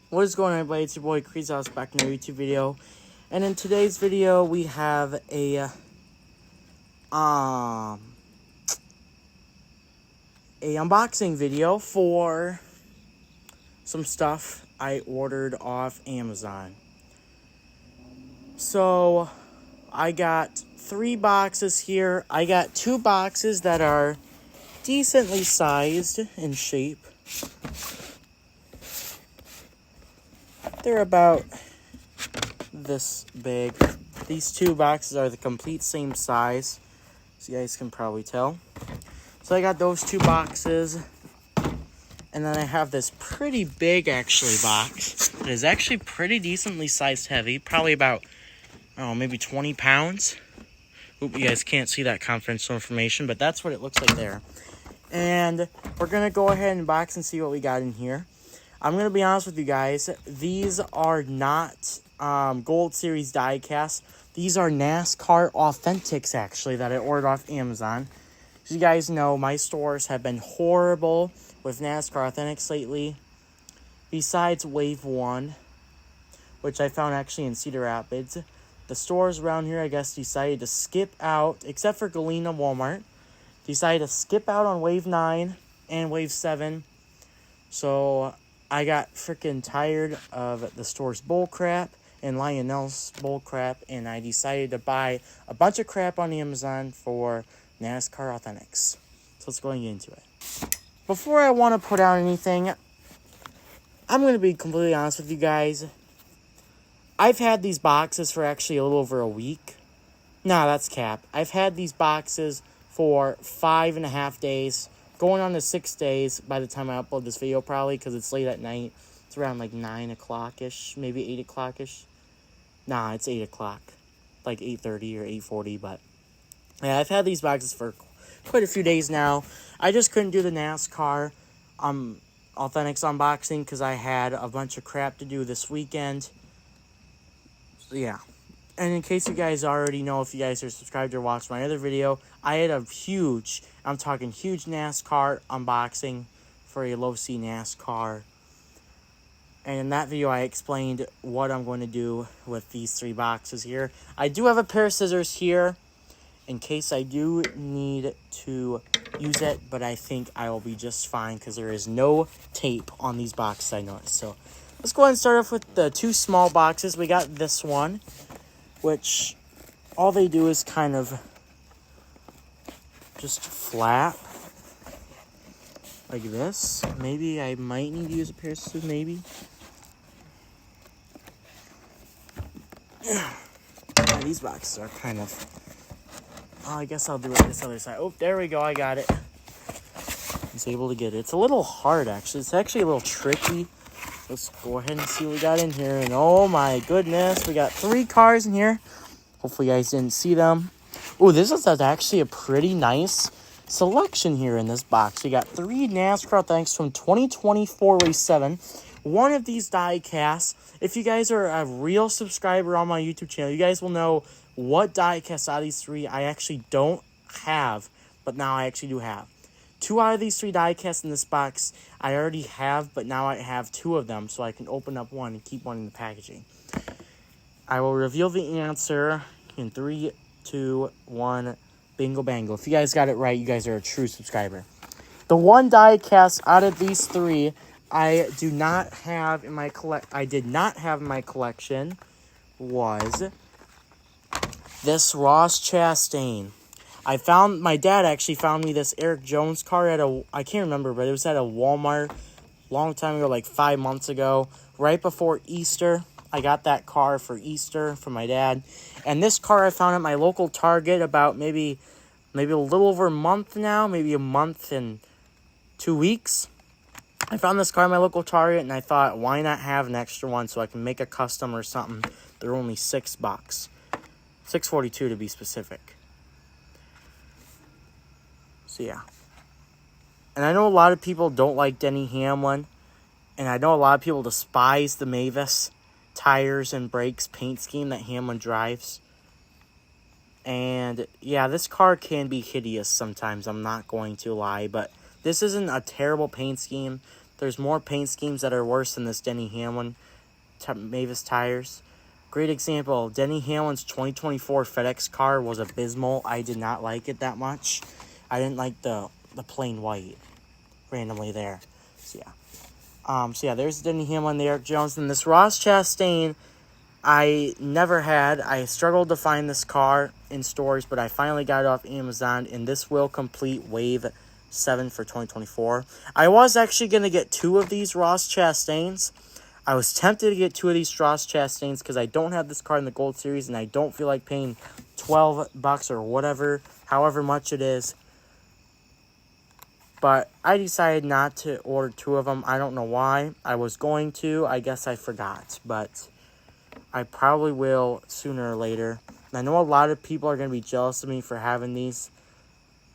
What is going on, everybody? It's your boy Crease House back in a YouTube video. And in today's video we have a unboxing video for some stuff I ordered off Amazon. So I got 3 boxes here. I got 2 boxes that are decently sized in shape. They're about this big. These 2 boxes are the complete same size, so you guys can probably tell. So I got those 2 boxes, and then I have this pretty big actually box. It is actually pretty decently sized heavy, probably about, I don't know, maybe 20 pounds. Oop, you guys can't see that confidential information, but that's what it looks like there. And we're going to go ahead and box and see what we got in here. I'm going to be honest with you guys. These are not Gold Series die casts. These are NASCAR Authentics, actually, that I ordered off Amazon. As you guys know, my stores have been horrible with NASCAR Authentics lately. Besides Wave 1, which I found actually in Cedar Rapids. The stores around here, I guess, decided to skip out, except for Galena Walmart. Decided to skip out on Wave 9 and Wave 7. So I got freaking tired of the store's bullcrap and Lionel's bullcrap, and I decided to buy a bunch of crap on Amazon for NASCAR Authentics. So let's go and get into it. Before I want to put out anything, I'm going to be completely honest with you guys. I've had these boxes for actually a little over a week. Nah, that's cap. I've had these boxes for 5.5 days. Going on to 6 days by the time I upload this video, probably, because it's late at night. It's around like 9 o'clock-ish, maybe 8 o'clock-ish. Nah, it's 8 o'clock. Like 8:30 or 8:40, but yeah, I've had these boxes for quite a few days now. I just couldn't do the NASCAR Authentics unboxing because I had a bunch of crap to do this weekend. So yeah. And in case you guys already know, if you guys are subscribed or watched my other video, I had a huge, I'm talking huge NASCAR unboxing for a low-C NASCAR. And in that video, I explained what I'm going to do with these 3 boxes here. I do have a pair of scissors here in case I do need to use it, but I think I will be just fine because there is no tape on these boxes, I noticed. So let's go ahead and start off with the 2 small boxes. We got this one, which all they do is kind of just flap like this. Maybe I might need to use a pair of scissors, maybe. Yeah, these boxes are kind of... Oh, I guess I'll do it this other side. Oh, there we go. I got it. I was able to get it. It's a little hard, actually. It's actually a little tricky. Let's go ahead and see what we got in here. And oh my goodness, we got 3 cars in here. Hopefully you guys didn't see them. Oh, this is actually a pretty nice selection here in this box. We got 3 NASCAR Authentics from 2024 Race 7. One of these die casts. If you guys are a real subscriber on my YouTube channel, you guys will know what die casts out of these 3 I actually don't have, but now I actually do have. 2 out of these 3 die casts in this box I already have, but now I have 2 of them, so I can open up one and keep one in the packaging. I will reveal the answer in 3, 2, 1, bingo bango. If you guys got it right, you guys are a true subscriber. The one die cast out of these 3 I do not have in my I did not have in my collection was this Ross Chastain. My dad actually found me this Eric Jones car at I can't remember, but it was at a Walmart a long time ago, like 5 months ago, right before Easter. I got that car for Easter from my dad. And this car I found at my local Target about maybe a little over a month now, maybe a month and 2 weeks. I found this car at my local Target, and I thought, why not have an extra one so I can make a custom or something? They're only $6. $6.42 to be specific. So yeah. And I know a lot of people don't like Denny Hamlin. And I know a lot of people despise the Mavis tires and brakes paint scheme that Hamlin drives. And yeah, this car can be hideous sometimes, I'm not going to lie. But this isn't a terrible paint scheme. There's more paint schemes that are worse than this Denny Hamlin Mavis tires. Great example, Denny Hamlin's 2024 FedEx car was abysmal. I did not like it that much. I didn't like the plain white randomly there. So yeah. There's Denny Hamlin, the Eric Jones, and this Ross Chastain I never had. I struggled to find this car in stores, but I finally got it off Amazon, and this will complete Wave 7 for 2024. I was actually going to get 2 of these Ross Chastains. I was tempted to get 2 of these Ross Chastains because I don't have this car in the Gold Series, and I don't feel like paying $12 or whatever, however much it is. But I decided not to order 2 of them. I don't know why. I was going to. I guess I forgot, but I probably will sooner or later. And I know a lot of people are going to be jealous of me for having these,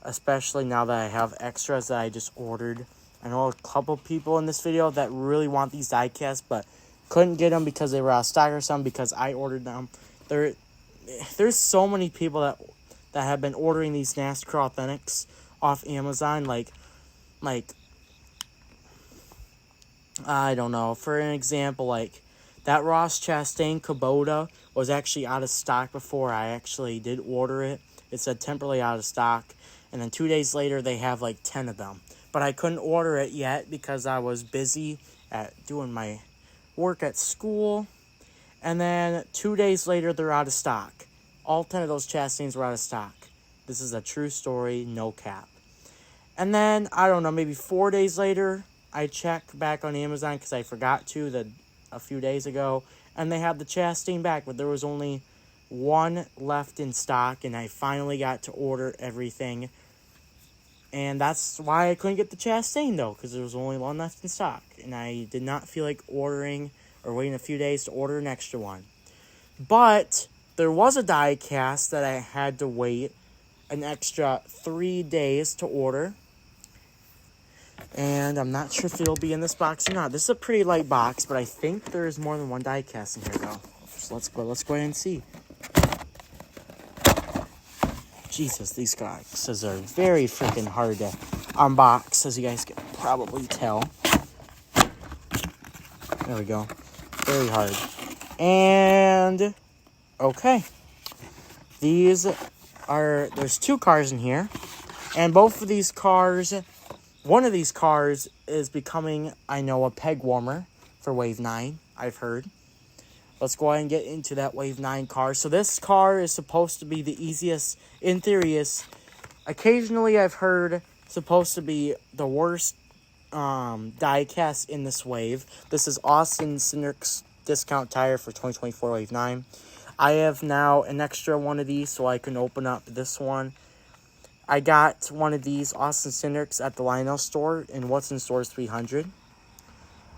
especially now that I have extras that I just ordered. I know a couple people in this video that really want these die-casts, but couldn't get them because they were out of stock or something because I ordered them. There's so many people that have been ordering these NASCAR Authentics off Amazon, like I don't know, for an example, like that Ross Chastain Kubota was actually out of stock before I actually did order it. It said temporarily out of stock. And then 2 days later, they have like 10 of them. But I couldn't order it yet because I was busy at doing my work at school. And then 2 days later, they're out of stock. All 10 of those Chastains were out of stock. This is a true story, no cap. And then, I don't know, maybe 4 days later, I checked back on Amazon because I forgot to a few days ago, and they had the Chastain back, but there was only 1 left in stock, and I finally got to order everything, and that's why I couldn't get the Chastain, though, because there was only 1 left in stock, and I did not feel like ordering or waiting a few days to order an extra one. But there was a die cast that I had to wait an extra 3 days to order, and I'm not sure if it'll be in this box or not. This is a pretty light box, but I think there is more than 1 die cast in here, though. So let's go ahead and see. Jesus, these boxes are very freaking hard to unbox, as you guys can probably tell. There we go. Very hard. And, okay. There's 2 cars in here, and both of these cars, one of these cars is becoming, I know, a peg warmer for Wave 9, I've heard. Let's go ahead and get into that Wave 9 car. So this car is supposed to be the easiest, in theory, is occasionally I've heard supposed to be the worst die cast in this wave. This is Austin Cindric's discount tire for 2024 Wave 9. I have now an extra one of these so I can open up this one. I got one of these Austin Cindric's at the Lionel store in What's in Stores 300.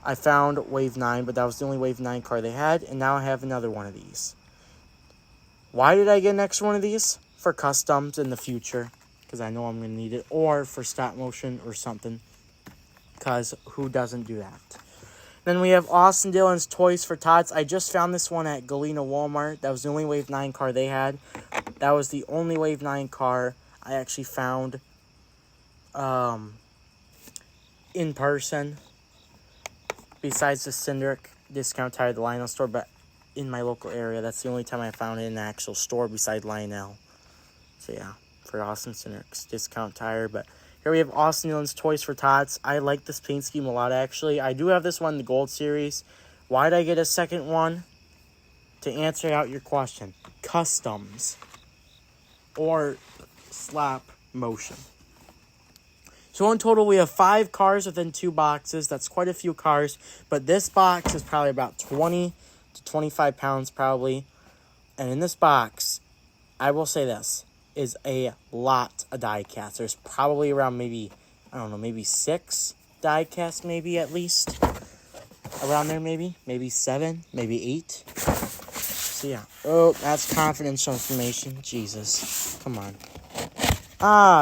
I found Wave 9, but that was the only Wave 9 car they had, and now I have another one of these. Why did I get an extra one of these? For customs in the future, because I know I'm going to need it, or for stop motion or something, because who doesn't do that? Then we have Austin Dillon's Toys for Tots. I just found this one at Galena Walmart. That was the only Wave 9 car they had. That was the only Wave 9 car I actually found in person, besides the Cindric discount tire at the Lionel store, but in my local area. That's the only time I found it in an actual store besides Lionel. So yeah, for Austin Cindric's discount tire. But here we have Austin Dillon's Toys for Tots. I like this paint scheme a lot, actually. I do have this one in the Gold Series. Why did I get a second one? To answer out your question. Customs. Or slap motion. So in total, we have 5 cars within 2 boxes. That's quite a few cars. But this box is probably about 20 to 25 pounds probably. And in this box, I will say this, is a lot of die casts. There's probably around maybe 6 die casts maybe at least. Around there maybe. Maybe 7, maybe 8. So yeah. Oh, that's confidential information. Jesus. Come on.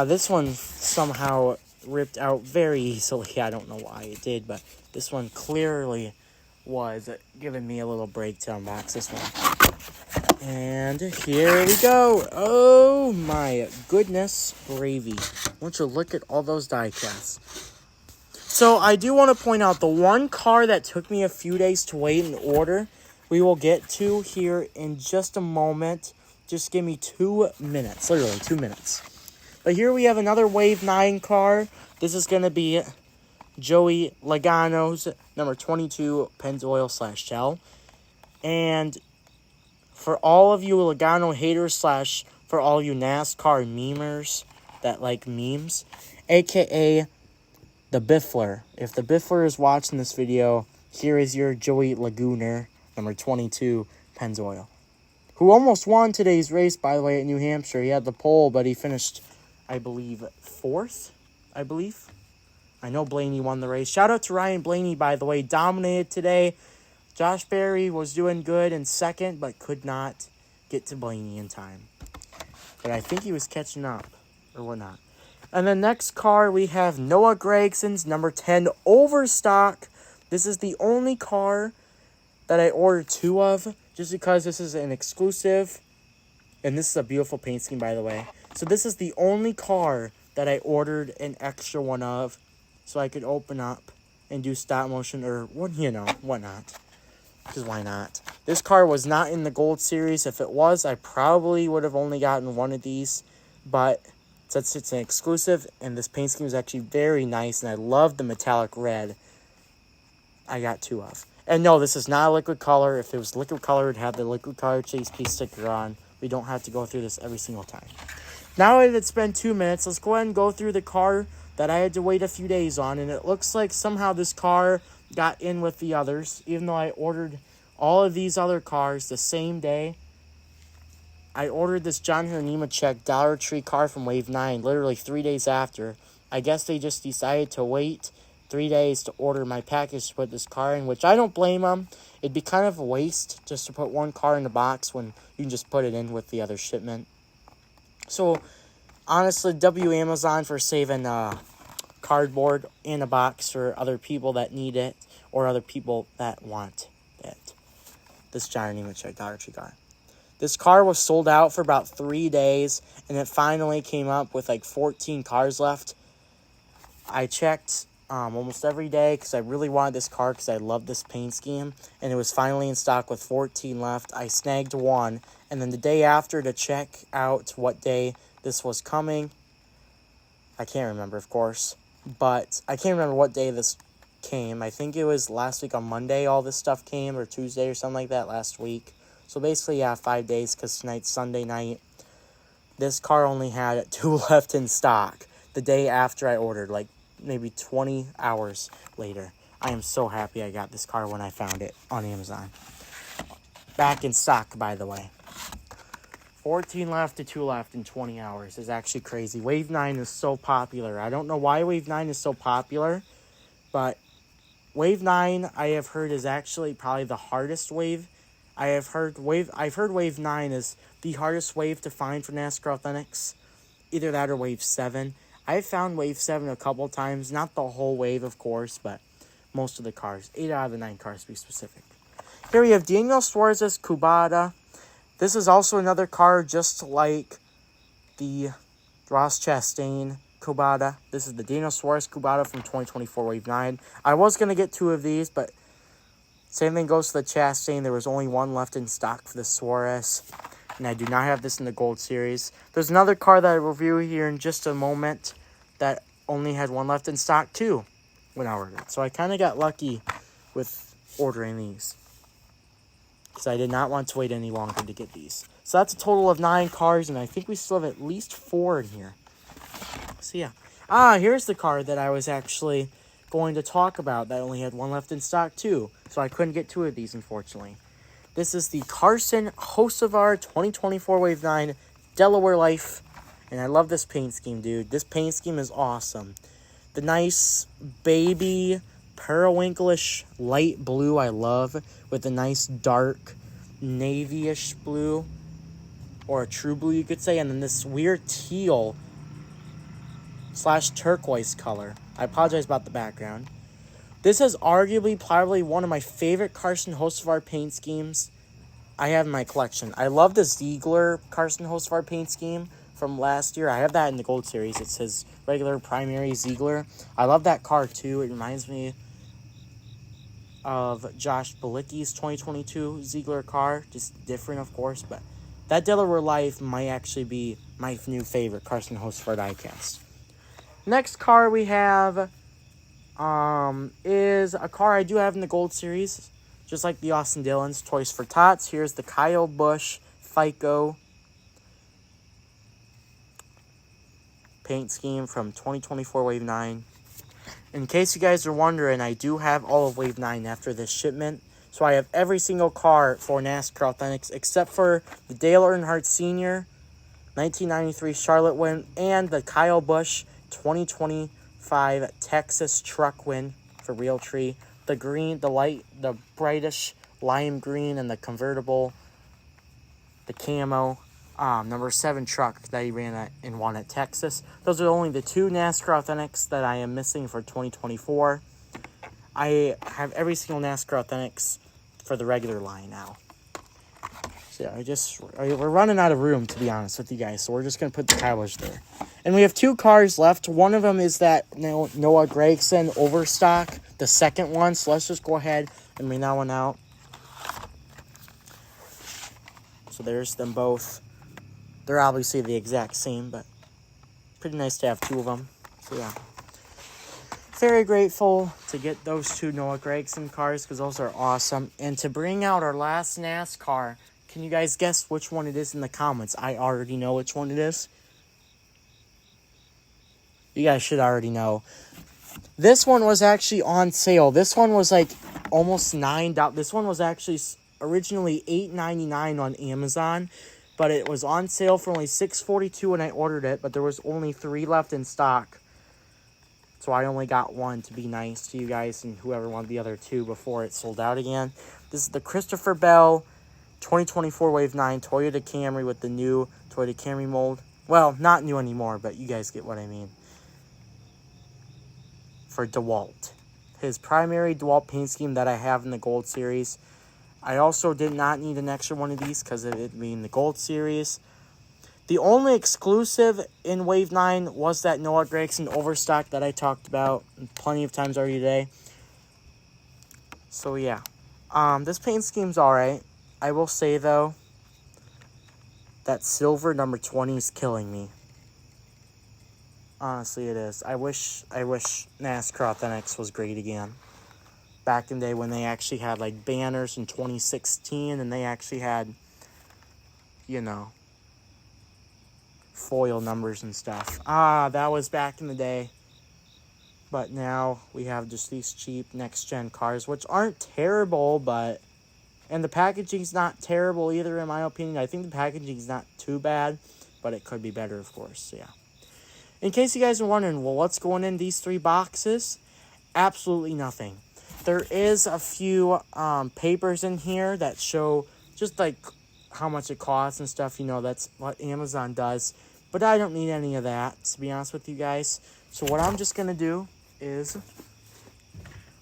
This one somehow ripped out very easily. I don't know why it did, but this one clearly was giving me a little break to unbox this one. And here we go. Oh my goodness gravy. Won't you look at all those die casts. So I do want to point out the one car that took me a few days to wait and order, we will get to here in just a moment. Just give me 2 minutes, literally 2 minutes. But here we have another Wave 9 car. This is going to be Joey Logano's number 22 Pennzoil/gel. And for all of you Logano haters / for all you NASCAR memers that like memes, aka the Biffler. If the Biffler is watching this video, here is your Joey Lagooner, number 22 Pennzoil, who almost won today's race, by the way, at New Hampshire. He had the pole, but he finished, I believe, 4th, I know Blaney won the race. Shout out to Ryan Blaney, by the way. Dominated today. Josh Berry was doing good in 2nd, but could not get to Blaney in time. But I think he was catching up, or whatnot. And the next car, we have Noah Gregson's number 10 Overstock. This is the only car that I ordered 2 of, just because this is an exclusive. And this is a beautiful paint scheme, by the way. So this is the only car that I ordered an extra one of, so I could open up and do stop motion or, whatnot. Because why not? This car was not in the Gold Series. If it was, I probably would have only gotten one of these. But since it's an exclusive, and this paint scheme is actually very nice, and I love the metallic red, I got 2 of. And no, this is not a liquid color. If it was liquid color, it'd have the liquid color Chase P sticker on. We don't have to go through this every single time. Now that it's been 2 minutes, let's go ahead and go through the car that I had to wait a few days on. And it looks like somehow this car got in with the others, even though I ordered all of these other cars the same day. I ordered this John Nemechek Dollar Tree car from Wave 9 literally 3 days after. I guess they just decided to wait 3 days to order my package to put this car in, which I don't blame them. It'd be kind of a waste just to put one car in the box when you can just put it in with the other shipment. So, honestly, Amazon for saving cardboard in a box for other people that need it or other people that want it. This John Nemechek Dollar Tree car. This car was sold out for about 3 days, and it finally came up with like 14 cars left. I checked almost every day because I really wanted this car because I love this paint scheme, and it was finally in stock with 14 left. I snagged one, and then the day after to check out what day this was coming, I can't remember, of course, but I can't remember what day this came. I think it was last week on Monday all this stuff came, or Tuesday or something like that last week. So basically, yeah, 5 days, because tonight's Sunday night. This car only had 2 left in stock the day after I ordered, like maybe 20 hours later. I am so happy I got this car when I found it on Amazon. Back in stock, by the way. 14 left to 2 left in 20 hours is actually crazy. Wave 9 is so popular. I don't know why Wave 9 is so popular, but Wave 9, I have heard, is actually probably the hardest wave. I've heard Wave 9 is the hardest wave to find for NASCAR Authentics. Either that or Wave 7. I've found Wave 7 a couple times. Not the whole wave, of course, but most of the cars. 8 out of the 9 cars, to be specific. Here we have Daniel Suarez's Kubota. This is also another car just like the Ross Chastain Kubota. This is the Daniel Suarez Kubota from 2024 Wave 9. I was going to get 2 of these, but same thing goes to the Chastain. There was only 1 left in stock for the Suarez, and I do not have this in the Gold Series. There's another car that I review here in just a moment that only had 1 left in stock too when I ordered it. So I kind of got lucky with ordering these, because I did not want to wait any longer to get these. So that's a total of 9 cars, and I think we still have at least 4 in here. So yeah. Here's the car that I was actually going to talk about that only had 1 left in stock too. So I couldn't get 2 of these, unfortunately. This is the Carson Hocevar 2024 Wave 9 Delaware Life. And I love this paint scheme, dude. This paint scheme is awesome. The nice baby periwinkle-ish light blue I love, with a nice dark navy-ish blue, or a true blue you could say, and then this weird teal / turquoise color. I apologize about the background. This is arguably probably one of my favorite Carson Hocevar paint schemes I have in my collection. I love the Ziegler Carson Hocevar paint scheme from last year. I have that in the Gold Series. It's his regular primary Ziegler. I love that car too. It reminds me of Josh Bilicki's 2022 Ziegler car. Just different, of course, but that Delaware Life might actually be my new favorite Carson host for diecast. Next car we have is a car I do have in the Gold Series, just like the Austin Dillon's Toys for Tots. Here's the Kyle Busch FICO paint scheme from 2024 Wave 9. In case you guys are wondering, I do have all of Wave 9 after this shipment. So I have every single car for NASCAR Authentics except for the Dale Earnhardt Sr. 1993 Charlotte win and the Kyle Busch 2025 Texas truck win for Realtree. The green, the brightish lime green, and the convertible, the camo, number 7 truck that he ran at and won at Texas. Those are only the 2 NASCAR Authentics that I am missing for 2024. I have every single NASCAR Authentics for the regular line now. So yeah, we're running out of room, to be honest with you guys, so we're just going to put the Kylos there. And we have 2 cars left. One of them is that Noah Gragson Overstock, the second one, so let's just go ahead and bring that one out. So there's them both. They're obviously the exact same, but pretty nice to have 2 of them. So yeah. Very grateful to get those 2 Noah Gragson cars because those are awesome. And to bring out our last NASCAR, can you guys guess which one it is in the comments? I already know which one it is. You guys should already know. This one was actually on sale. This one was like almost $9. This one was actually originally $8.99 on Amazon, but it was on sale for only $6.42 when I ordered it, but there was only 3 left in stock. So I only got 1 to be nice to you guys and whoever wanted the other 2 before it sold out again. This is the Christopher Bell 2024 Wave 9 Toyota Camry with the new Toyota Camry mold. Well, not new anymore, but you guys get what I mean. For DeWalt. His primary DeWalt paint scheme that I have in the Gold Series. I also did not need an extra one of these because of it being the Gold Series. The only exclusive in Wave 9 was that Noah Gragson Overstock that I talked about plenty of times already today. So yeah. This paint scheme's alright. I will say though, that silver number 20 is killing me. Honestly, it is. I wish NASCAR Authentics was great again. Back in the day when they actually had like banners in 2016 and they actually had, foil numbers and stuff. That was back in the day. But now we have just these cheap next-gen cars, which aren't terrible, and the packaging's not terrible either, in my opinion. I think the packaging's not too bad, but it could be better, of course. So, yeah. In case you guys are wondering, well, what's going in these 3 boxes? Absolutely nothing. There is a few papers in here that show just, like, how much it costs and stuff. That's what Amazon does. But I don't need any of that, to be honest with you guys. So what I'm just going to do is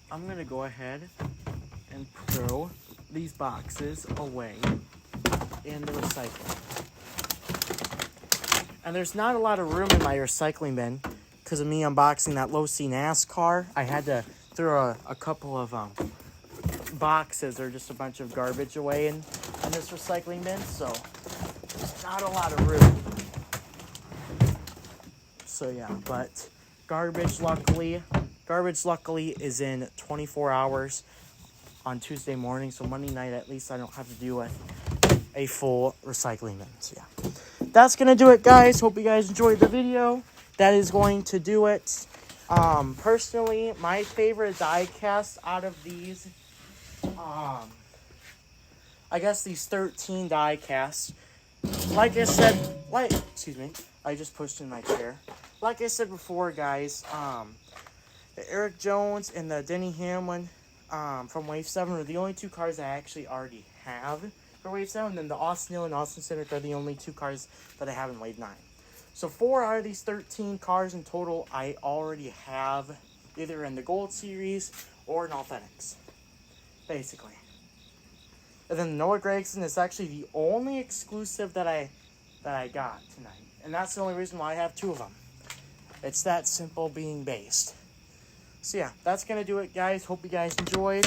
I'm going to go ahead and throw these boxes away in the recycling. And there's not a lot of room in my recycling bin because of me unboxing that low C NASCAR. I had to throw a couple of boxes or just a bunch of garbage away in this recycling bin. So there's not a lot of room. So yeah, but garbage luckily is in 24 hours on Tuesday morning. So Monday night, at least I don't have to deal with a full recycling bin. So yeah, that's going to do it, guys. Hope you guys enjoyed the video. That is going to do it. Personally, my favorite die cast out of these, I guess these 13 die casts, like I said, I just pushed in my chair. Like I said before, guys, the Eric Jones and the Denny Hamlin from Wave 7 are the only 2 cars I actually already have for Wave 7. And then the Austin Hill and Austin Cindric are the only 2 cars that I have in Wave 9. So 4 out of these 13 cars in total I already have either in the Gold Series or in Authentics, basically. And then Noah Gragson is actually the only exclusive that I got tonight. And that's the only reason why I have 2 of them. It's that simple being based. So yeah, that's going to do it, guys. Hope you guys enjoyed.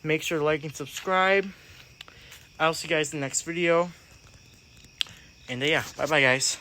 Make sure to like and subscribe. I'll see you guys in the next video. And yeah, bye-bye, guys.